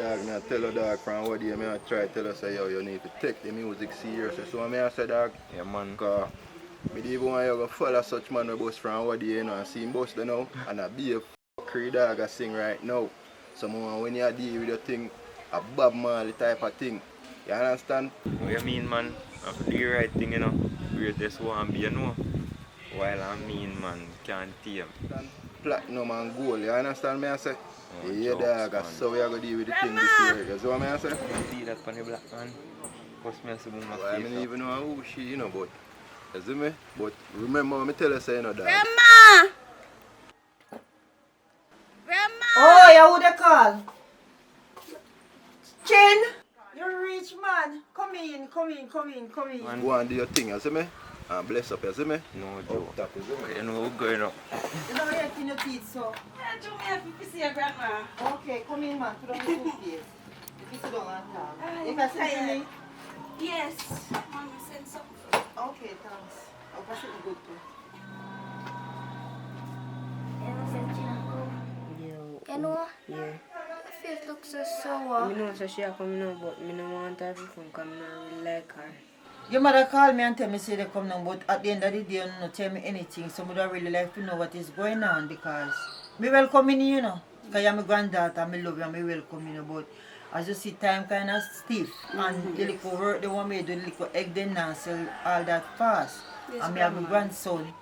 dog, I tell a dog from what day I try to tell us say yo, you need to take the music seriously. So I say dog, yeah man. Cause me even want you to follow such man who bust from what day, you know, and see him bust now and be a fuckery dog I sing right now. So when you deal with your thing, a Bob Marley type of thing. You understand? What you mean man? I have to do the right thing, you know. Greatest one be, you know. While I mean man, can't tame. Platinum and gold, you understand me I say? Oh, Yeah jokes, dog, man. so we are going to deal with the thing this year. You see what I say? You see that funny black man? Cause me see my Well, I face don't up. even know who she, you know, but you see me? But remember me tell her say, you know, dog. Grandma! Grandma! Oh, you who they call? Chin? You're rich man. Come in. Man. Go and do your thing, you see me? And bless up, you see me? No Oh, joke. that is it. You know what's going on. You know you're in your teeth, so. Yeah, do me happy to see your grandma. Okay, come in, man. Put on your toothpaste. If you sit down and talk. I'm If I send tired. you Yes. Mommy sent something for you. okay, thanks. I'll pass it good too. You know, Yeah. her face looks so sour. I know so she a come now, but I don't want her to come because I don't really like her. Your mother called me and tell me say they come now, but at the end of the day, you don't tell me anything. So I don't really like to know what is going on because me welcome you, you know. Because you're my granddaughter, I love you and I welcome you, but as you see, time kind of stiff. And the little work they want me to do, the little egg they now sell all that fast. Yes, and me have my grandma. grandson,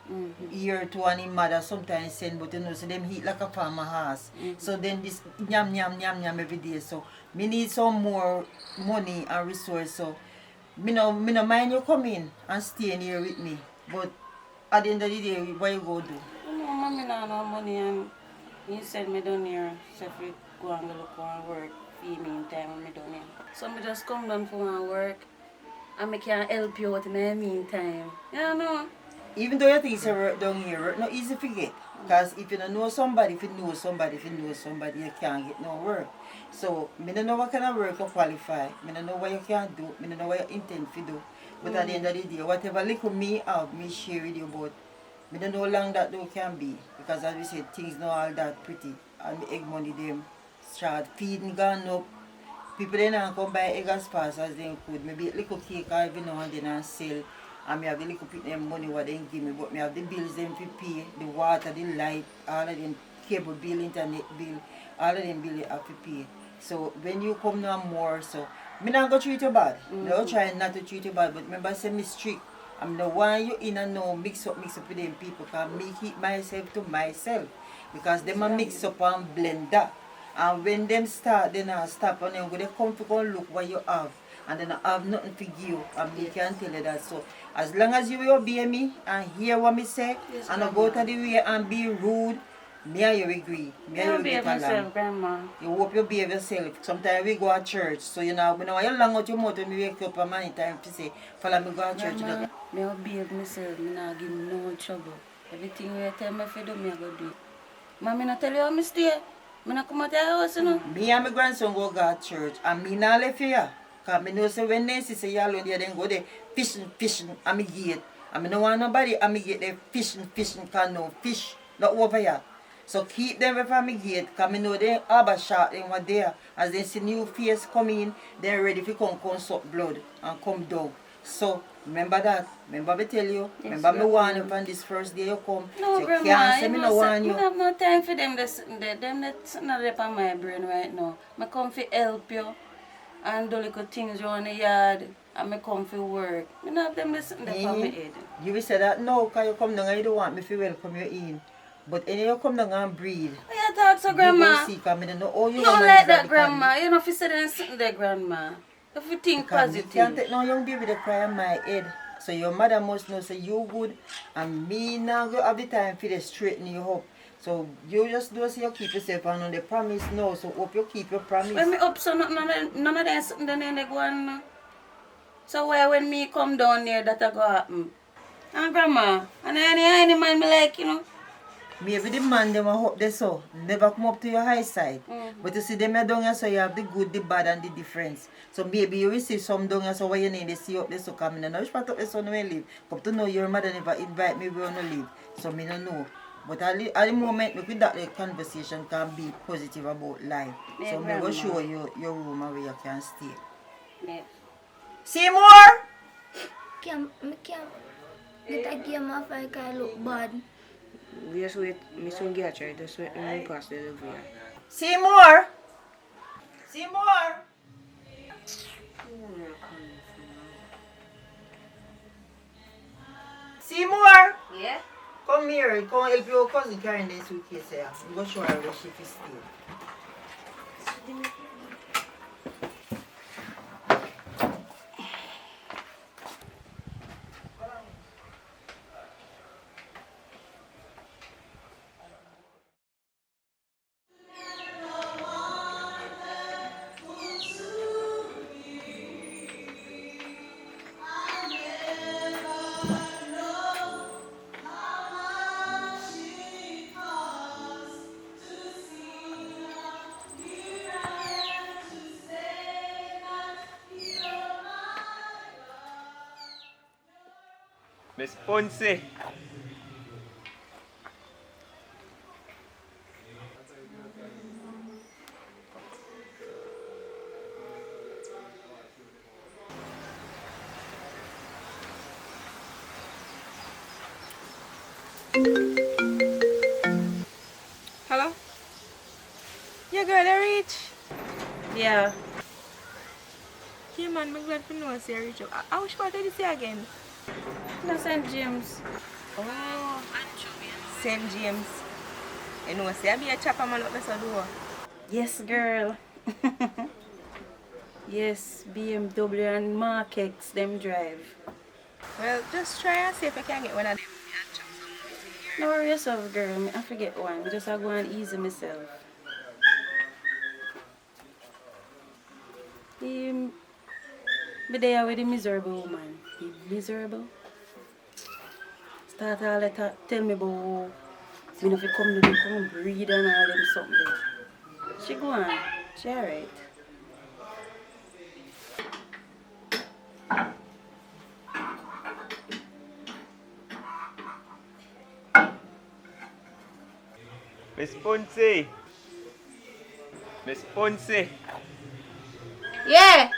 year two and his mother sometimes send, but you know, so them eat like a farmer horse. So then this yam every day. So me need some more money and resource. So me no mind you come in and stay in here with me. But at the end of the day, what you go do? You know, mommy now no money and you send me down here so if we go and look and work feed me in time when me down here. So me just come down for my work and I can help you out in the meantime. You know? Even though you think it's a work down here, work not easy to get. Because if you don't know somebody, you can't get no work. So, I don't know what kind of work you qualify. I don't know what you can do. I don't know what you intend to do. But at the end of the day, whatever little me have, me share with you. But I don't know how long that though can be. Because as we said, things not all that pretty. And the egg money, them start feeding gone up. People then come buy egg as fast as they could. Maybe a little cake every now and then and sell. And me have the little put them money what they give me. But me have the bills them to pay, the water, the light, all of them cable bill, internet bill, all of them bill you have to pay. So when you come now more, so me not go treat you bad. No try not to treat you bad, but remember say me strict. I'm the one you in and now mix up with them people can me keep myself to myself. Because them a mix up and blend that. And when them start, then I stop and then they come to go look what you have. And then I have nothing to give and me can tell you that. So as long as you will obey me and hear what me say Yes, and not go to the way and be rude, me and you agree. Me and I'll you be get myself, along. grandma. You hope you behave yourself. Sometimes we go to church, so you know, when you long out your mouth when we wake up and many time to say, follow me go to church. Grandma, me will behave myself, me not give me no trouble. Everything you tell me to do, me I go do it. Mommy not tell you how me stay. Me not come out of the house, you know. Me and my grandson go to church and me not left here. Because I know say when they see you alone there, then go there fishing at my gate. And I don't want nobody at my gate there fishing, because no fish not over here. So keep them away from my gate, because I know they have a shot in what there. As they see new face come in, they're ready to come suck blood and come down. So remember that. Remember me tell you. Yes, remember me warn you grandma. from this first day you come. No, so you grandma, can't say you me know, no warn I you. have no time for them. Them that's not up on my brain right now. I come to help you and do little things around the yard. And I come for work. I don't have them listen to my head. You will say that no, because you come down and you don't want me to welcome you in. But when you come down and breathe, Why you talk so, you grandma? go see, because I don't know how you You don't manage like that that, grandma. You know if you say them sitting there, grandma. If you think because you can't positive. take no young baby to cry on my head. So your mother must know say you good and me now go have the time for to straighten you up. So you just do say you keep yourself and on the promise now. So hope you keep your promise. When me up so none of them sitting there they go on. So why when me come down there that go happen? And grandma, and any man me like, you know. Maybe the man them hope they so never come up to your high side. But you see them here down here so you have the good, the bad and the difference. So maybe you will see some down here so what you need to see up there so come in. Now which part of the son will live? Come to know your mother never invite me we wanna live. So me no know. But at the moment, we could that the conversation can be positive about life. Yeah, So I will grandma. show you your room where you can stay. Yeah. Seymour! I can't get a game off like I look bad. Just wait, me soon get you. Just wait me pass the delivery. Seymour! Seymour! Seymour! Yeah? Come here, come help your cousin carrying the suitcase here. I'm going to show her where she can stay. Miss Ponce. Hello? Yeah, girl, I reach. Yeah. Yeah, man, I'm glad to know I reach up. I wish what did you say again? No, St. James. Oh, St. James. You know, say I be a chopper man up the door. Yes, girl. Yes, BMW and Mark X, them drive. Well, just try and see if I can get one of them. No worry yourself, girl. I forget one. I just go and easy myself. Me there with the miserable woman. He miserable. Start all that tell me about me if you come to come breed and all them something there. She go on. She alright. Miss Ponce. Miss Ponce. Yeah!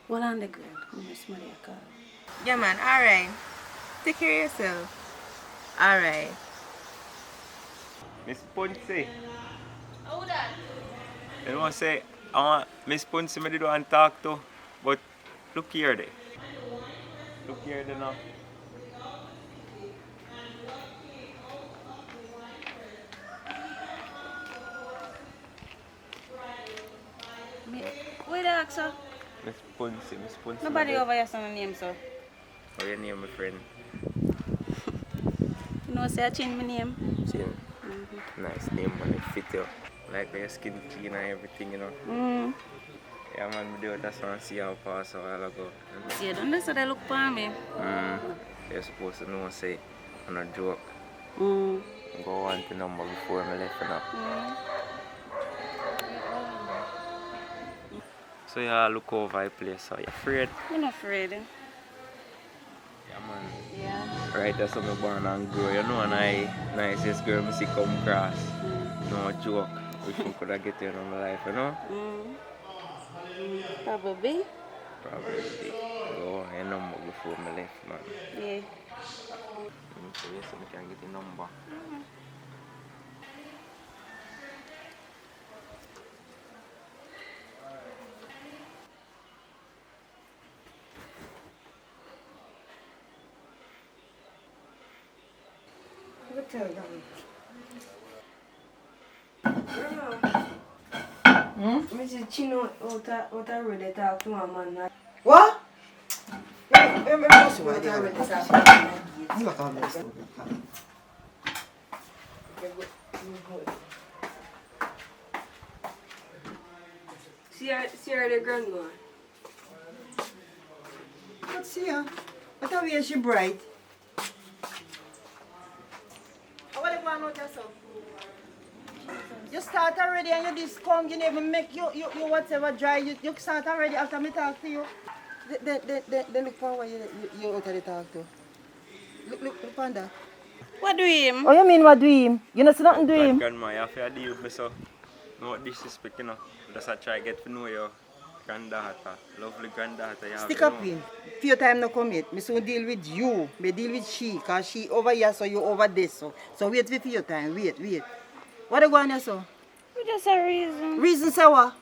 Hold on the girl. Miss Maria call. Yeah, man, alright. Take care of yourself. Alright. Miss Ponce. Hold on. You know what I say? I want Miss Ponce me do and talk to. But look here there. Look here there now. Where the ask her? Miss Ponce. Nobody over here saying name, so. How your name, my friend? You know, say I change my name. Chin. Nice name, man. It fit you. Like your skin clean and everything, you know. Yeah, man, we do it. That's why I see how pass a while ago. See, don't they say they look for me? You're supposed to know, say, I'm not joke. Mm. Go on to number before I left it up. So you look over the place, so you're afraid? I'm not afraid. Yeah, man. Yeah. Right, that's how I'm born and grow. You know, and nicest girl I see come across. No joke. Wish we could have get you in my life, you know? Probably. Probably. Go on your number before I left, man. Yeah. So yes, I can get your number. What tell them? Mrs. Chino, what I really talk to a man. What? What I really talk to a man. See her the grandma. Let's see her. What are we? She bright. How are you going out yourself? You start already and you just come, you never make you whatever dry. You start already after me talk to you. Then look for what you out of the talk to. Look on that. What do him? Oh, you mean what do him? You know, see nothing do But him. grandma, you have to deal with me, so no disrespect, you know. Just I try get to know your granddaughter, lovely granddaughter. You have Stick to up know. in. Few time no come yet. Me soon deal with you. Me deal with she. Cause she over here, so you over there, so. So wait for your time. Wait. What you going here, so? We just a reason. Reason, say what?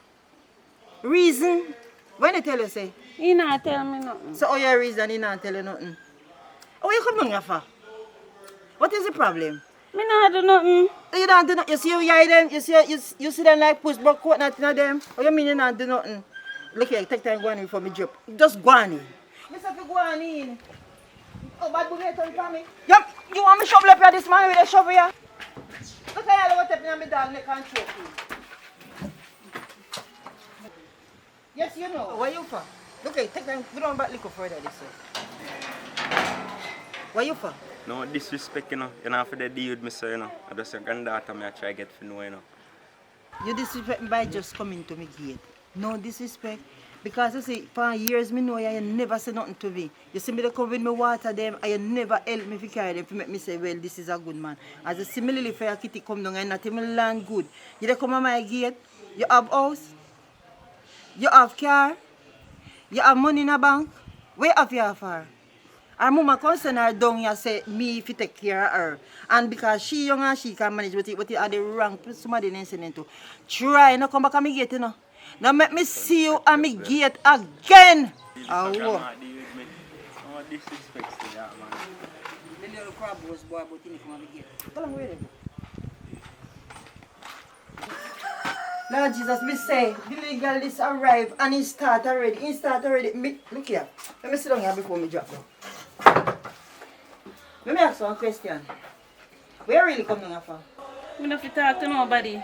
Reason? When they tell you, say? He not tell me nothing. So, oh, your reason, he not tell you nothing. Oh, you come down here for? What is the problem? Me not do nothing. You don't do nothing. You see you eye them? You see them like push back coat nothing of them? Oh, you mean you not do nothing? Look here, take time go on in for me drop. Just go on in. Mister, if you go on in. Oh, bad boy, turn for me. You want me shovel up here this man with a shovel here? Look at you, what happened to me dog neck and choke you. Yes, you know. Where you for? Look here, take time, go down back little further this way. Where you for? No disrespect, you know. You know, for the deal with me, so, you know. I just your granddaughter, me I try get to know, you know. You disrespect me by just coming to me gate. No disrespect. Because you see, for years me know you never say nothing to me. You see me they come with me water them and you never help me to carry them to make me say, well, this is a good man. As a similarly for your kitty come down and not even land good. You they come on my gate, you have house, you have car, you have money in a bank. Where have you have her? Her mama come send her down here say me if you take care of her. And because she young and she can manage what it are the wrong somebody didn't send into. Try no come back and me gate, you know. Now make me see you and me gate again. Oh, Grandma, deal with me. No disrespect to that, man. The little crab was boy but he come and me gate. Tell him where they go. Lord Jesus, me say, the little girl this arrive and he start already. Me, look here. Let me sit down here before me drop down. Let me ask you one question. Where you really come down here for? Me not fit talk to nobody.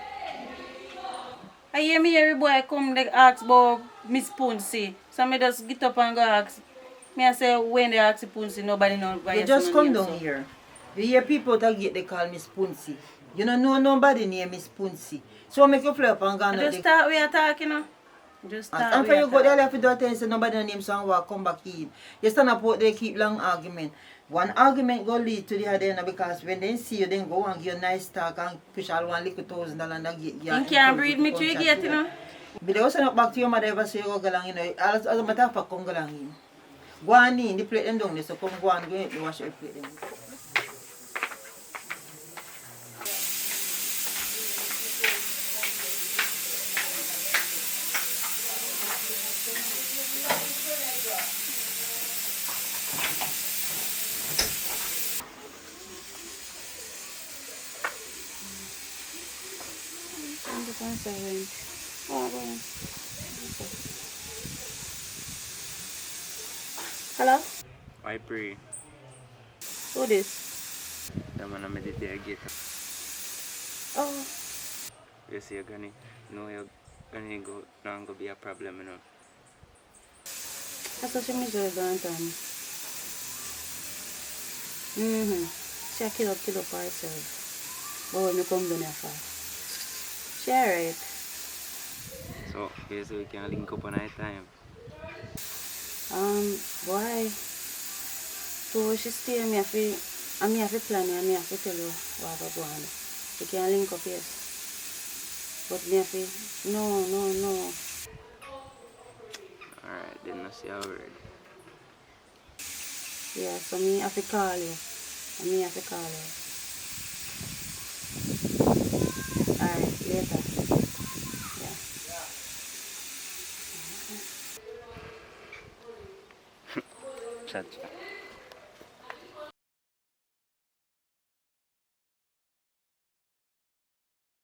I hear me every boy come they ask about Miss Punsi. So me just get up and go ask. Me I say when they ask Punsi, nobody know why You just come down here. You hear people that get they call Miss Punsi. You don't know nobody named Miss Punsi. So make you flip and go on. Just start we are talking, you know. Just start. And for you go there, you have to do it and say nobody name some walk come back in. You stand up out there, keep long argument. One argument go lead to the other end because when they see you, then go and give you a nice talk and push all $1,000 and get you. You can't breed me through gate, you know. But they also not back to your mother ever say you go along, you know. As a matter of fact, come go along in. Go on in, the plate them down there, so come go and go in, wash your plate them. Hello? I pray. Who this? The man I meditate get. Oh, You see, you're gonna go, not gonna be a problem, you know. that's what she means to do and time. She a kill up for herself. But when you come down here for. She alright. So, yes, we can link up on our time. Boy. So she stay me have to plan and me have to tell you what I go on. We can link up, yes. But me have to, no. Alright, then I see a word. Yeah, so me have to call you. And me have to call you. Alright, later. Yeah. Cha-cha.